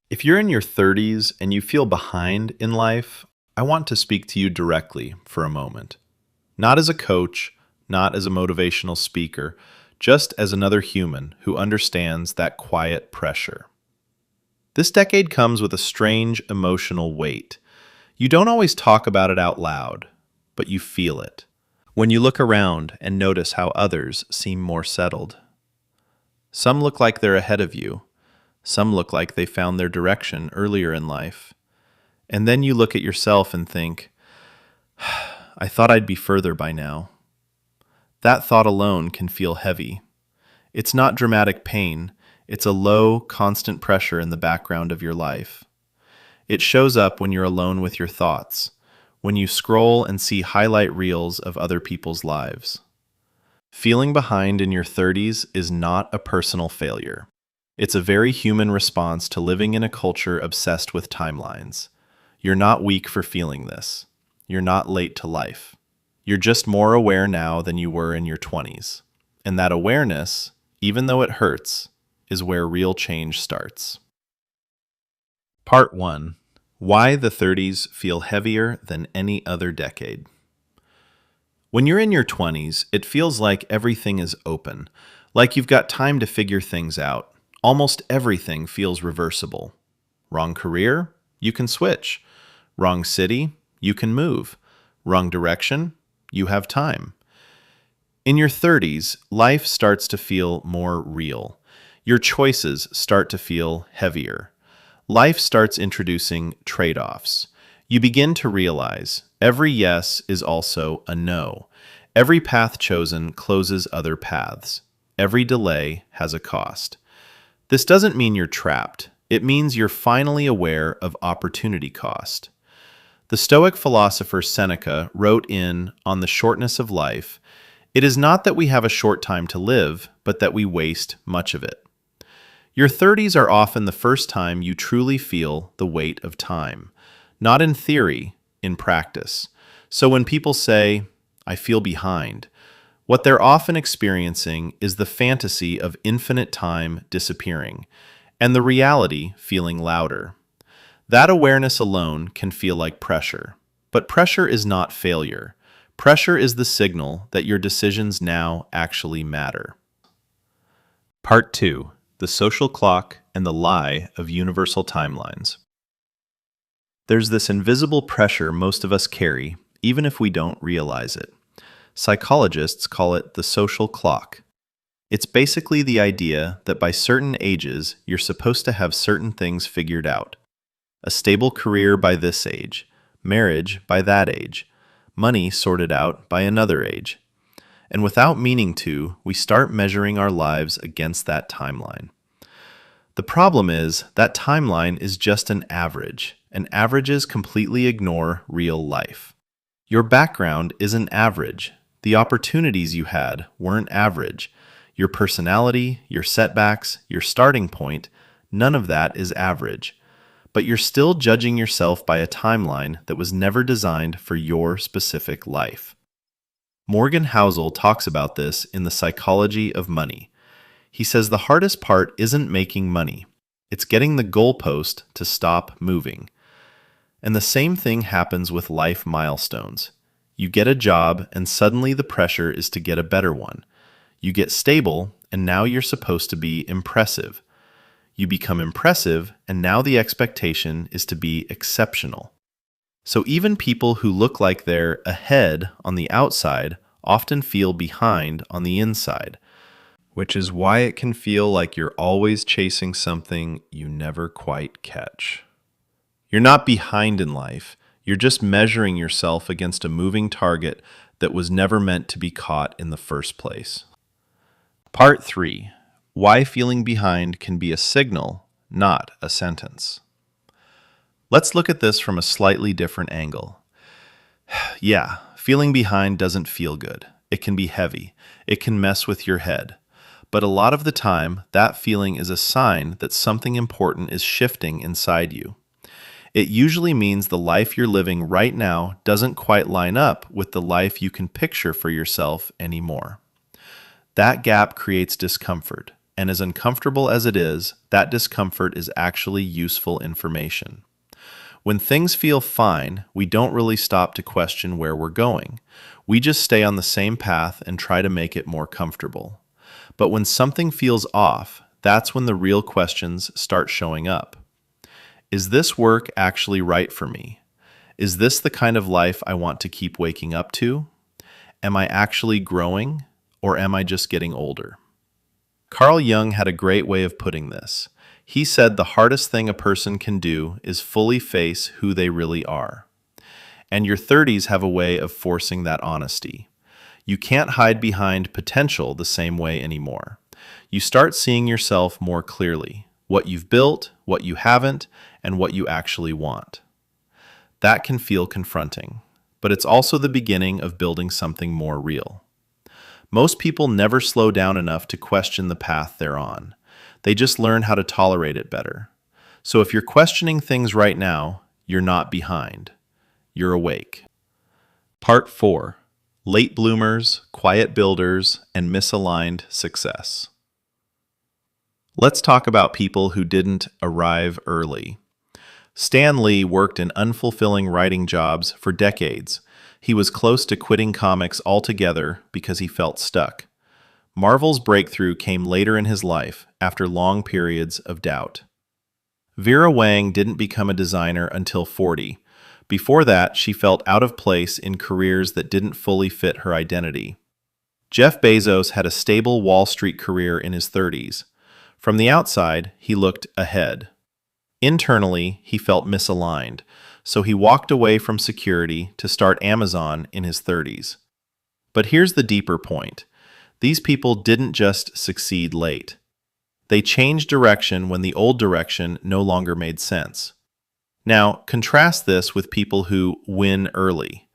If you're in your 30s and you feel behind in life, I want to speak to you directly for a moment. Not as a coach, not as a motivational speaker, just as another human who understands that quiet pressure. This decade comes with a strange emotional weight. You don't always talk about it out loud, but you feel it. When you look around and notice how others seem more settled. Some look like they're ahead of you. Some look like they found their direction earlier in life. And then you look at yourself and think, I thought I'd be further by now. That thought alone can feel heavy. It's not dramatic pain. It's a low, constant pressure in the background of your life. It shows up when you're alone with your thoughts, when you scroll and see highlight reels of other people's lives. Feeling behind in your 30s is not a personal failure. It's a very human response to living in a culture obsessed with timelines. You're not weak for feeling this. You're not late to life. You're just more aware now than you were in your 20s. And that awareness, even though it hurts, is where real change starts. Part 1. Why the 30s feel heavier than any other decade. When you're in your 20s, it feels like everything is open, like you've got time to figure things out. Almost everything feels reversible. Wrong career? You can switch. Wrong city? You can move. Wrong direction? You have time. In your 30s, life starts to feel more real. Your choices start to feel heavier. Life starts introducing trade-offs. You begin to realize every yes is also a no. Every path chosen closes other paths. Every delay has a cost. This doesn't mean you're trapped. It means you're finally aware of opportunity cost. The Stoic philosopher Seneca wrote On the Shortness of Life, "It is not that we have a short time to live, but that we waste much of it." Your 30s are often the first time you truly feel the weight of time. Not in theory, in practice. So when people say, "I feel behind," what they're often experiencing is the fantasy of infinite time disappearing, and the reality feeling louder. That awareness alone can feel like pressure. But pressure is not failure. Pressure is the signal that your decisions now actually matter. Part 2. The Social Clock and the Lie of Universal Timelines. There's this invisible pressure most of us carry, even if we don't realize it. Psychologists call it the social clock. It's basically the idea that by certain ages, you're supposed to have certain things figured out. A stable career by this age, marriage by that age, money sorted out by another age. And without meaning to, we start measuring our lives against that timeline. The problem is that timeline is just an average, and averages completely ignore real life. Your background isn't average. The opportunities you had weren't average. Your personality, your setbacks, your starting point, none of that is average. But you're still judging yourself by a timeline that was never designed for your specific life. Morgan Housel talks about this in The Psychology of Money. He says the hardest part isn't making money. It's getting the goalpost to stop moving. And the same thing happens with life milestones. You get a job, and suddenly the pressure is to get a better one. You get stable, and now you're supposed to be impressive. You become impressive, and now the expectation is to be exceptional. So even people who look like they're ahead on the outside often feel behind on the inside, which is why it can feel like you're always chasing something you never quite catch. You're not behind in life. You're just measuring yourself against a moving target that was never meant to be caught in the first place. Part 3. Why feeling behind can be a signal, not a sentence. Let's look at this from a slightly different angle. Yeah, feeling behind doesn't feel good. It can be heavy. It can mess with your head. But a lot of the time, that feeling is a sign that something important is shifting inside you. It usually means the life you're living right now doesn't quite line up with the life you can picture for yourself anymore. That gap creates discomfort. and as uncomfortable as it is, that discomfort is actually useful information. When things feel fine, we don't really stop to question where we're going. We just stay on the same path and try to make it more comfortable. But when something feels off, that's when the real questions start showing up. Is this work actually right for me? Is this the kind of life I want to keep waking up to? Am I actually growing, or am I just getting older? Carl Jung had a great way of putting this. He said the hardest thing a person can do is fully face who they really are. And your 30s have a way of forcing that honesty. You can't hide behind potential the same way anymore. You start seeing yourself more clearly, what you've built, what you haven't, and what you actually want. That can feel confronting, but it's also the beginning of building something more real. Most people never slow down enough to question the path they're on. They just learn how to tolerate it better. So if you're questioning things right now, you're not behind. You're awake. Part 4. Late bloomers, quiet builders, and misaligned success. Let's talk about people who didn't arrive early. Stan Lee worked in unfulfilling writing jobs for decades. He was close to quitting comics altogether because he felt stuck. Marvel's breakthrough came later in his life, after long periods of doubt. Vera Wang didn't become a designer until 40. Before that, she felt out of place in careers that didn't fully fit her identity. Jeff Bezos had a stable Wall Street career in his 30s. From the outside, he looked ahead. Internally, he felt misaligned, so he walked away from security to start Amazon in his 30s. But here's the deeper point. These people didn't just succeed late. They changed direction when the old direction no longer made sense. Now, contrast this with people who win early.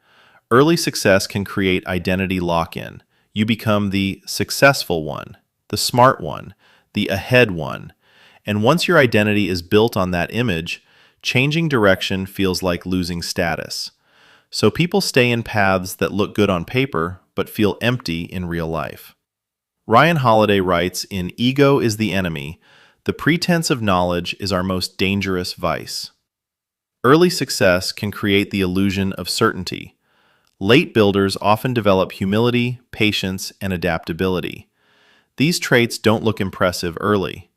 Early success can create identity lock-in. You become the successful one, the smart one, the ahead one. And once your identity is built on that image, changing direction feels like losing status. So people stay in paths that look good on paper, but feel empty in real life. Ryan Holiday writes in Ego is the Enemy, the pretense of knowledge is our most dangerous vice. Early success can create the illusion of certainty. Late builders often develop humility, patience, and adaptability. These traits don't look impressive early,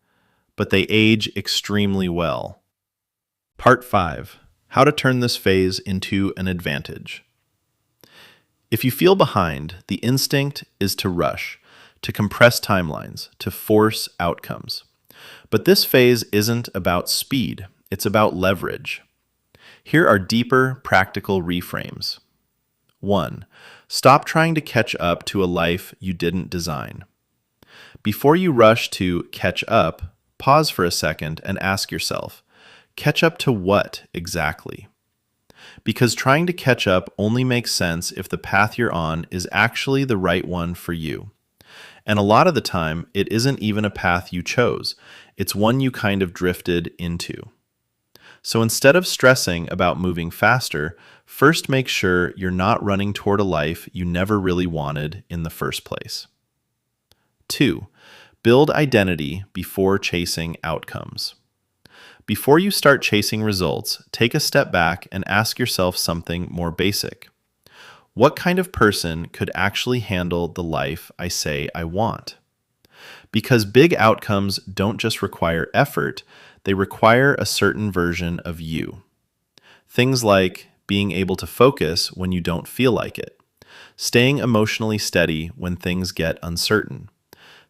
but they age extremely well. Part 5. How to turn this phase into an advantage. If you feel behind, the instinct is to rush, to compress timelines, to force outcomes. But this phase isn't about speed, it's about leverage. Here are deeper, practical reframes. 1. Stop trying to catch up to a life you didn't design. Before you rush to catch up, pause for a second and ask yourself, catch up to what exactly? Because trying to catch up only makes sense if the path you're on is actually the right one for you. And a lot of the time, it isn't even a path you chose. It's one you kind of drifted into. So instead of stressing about moving faster, first make sure you're not running toward a life you never really wanted in the first place. 2. Build identity before chasing outcomes. Before you start chasing results, take a step back and ask yourself something more basic. What kind of person could actually handle the life I say I want? Because big outcomes don't just require effort, they require a certain version of you. Things like being able to focus when you don't feel like it, staying emotionally steady when things get uncertain,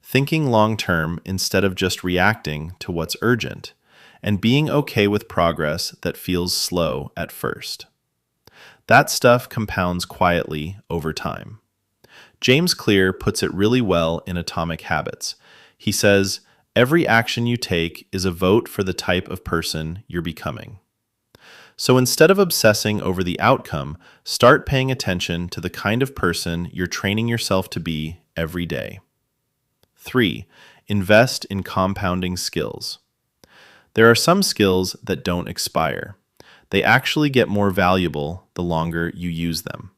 thinking long-term instead of just reacting to what's urgent, and being okay with progress that feels slow at first. That stuff compounds quietly over time. James Clear puts it really well in Atomic Habits. He says, every action you take is a vote for the type of person you're becoming. So instead of obsessing over the outcome, start paying attention to the kind of person you're training yourself to be every day. 3. Invest in compounding skills. There are some skills that don't expire. They actually get more valuable the longer you use them.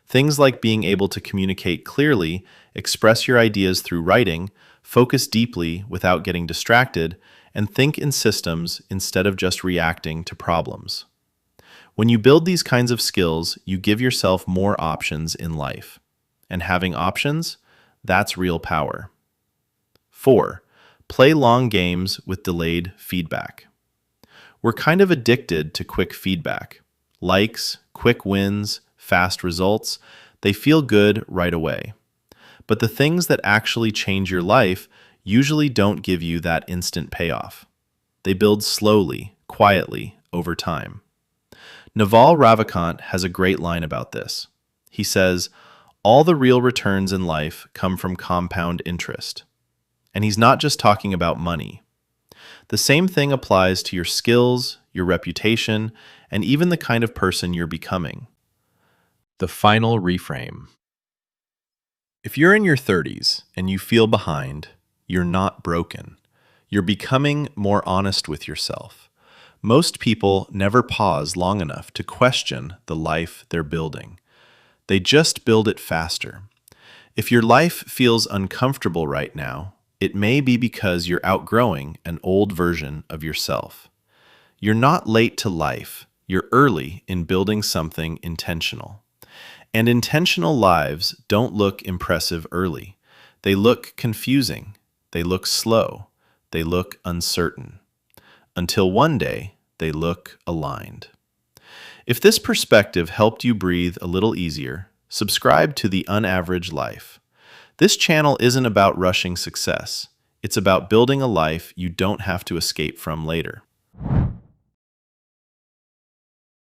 Things like being able to communicate clearly, express your ideas through writing, focus deeply without getting distracted, and think in systems instead of just reacting to problems. When you build these kinds of skills, you give yourself more options in life. And having options, that's real power. 4. Play long games with delayed feedback. We're kind of addicted to quick feedback. Likes, quick wins, fast results, they feel good right away. But the things that actually change your life usually don't give you that instant payoff. They build slowly, quietly, over time. Naval Ravikant has a great line about this. He says, "All the real returns in life come from compound interest." And he's not just talking about money. The same thing applies to your skills, your reputation, and even the kind of person you're becoming. The final reframe. If you're in your 30s and you feel behind, you're not broken. You're becoming more honest with yourself. Most people never pause long enough to question the life they're building. They just build it faster. If your life feels uncomfortable right now, it may be because you're outgrowing an old version of yourself. You're not late to life. You're early in building something intentional. And intentional lives don't look impressive early. They look confusing. They look slow. They look uncertain. Until one day, they look aligned. If this perspective helped you breathe a little easier, subscribe to The Unaverage Life. This channel isn't about rushing success. It's about building a life you don't have to escape from later.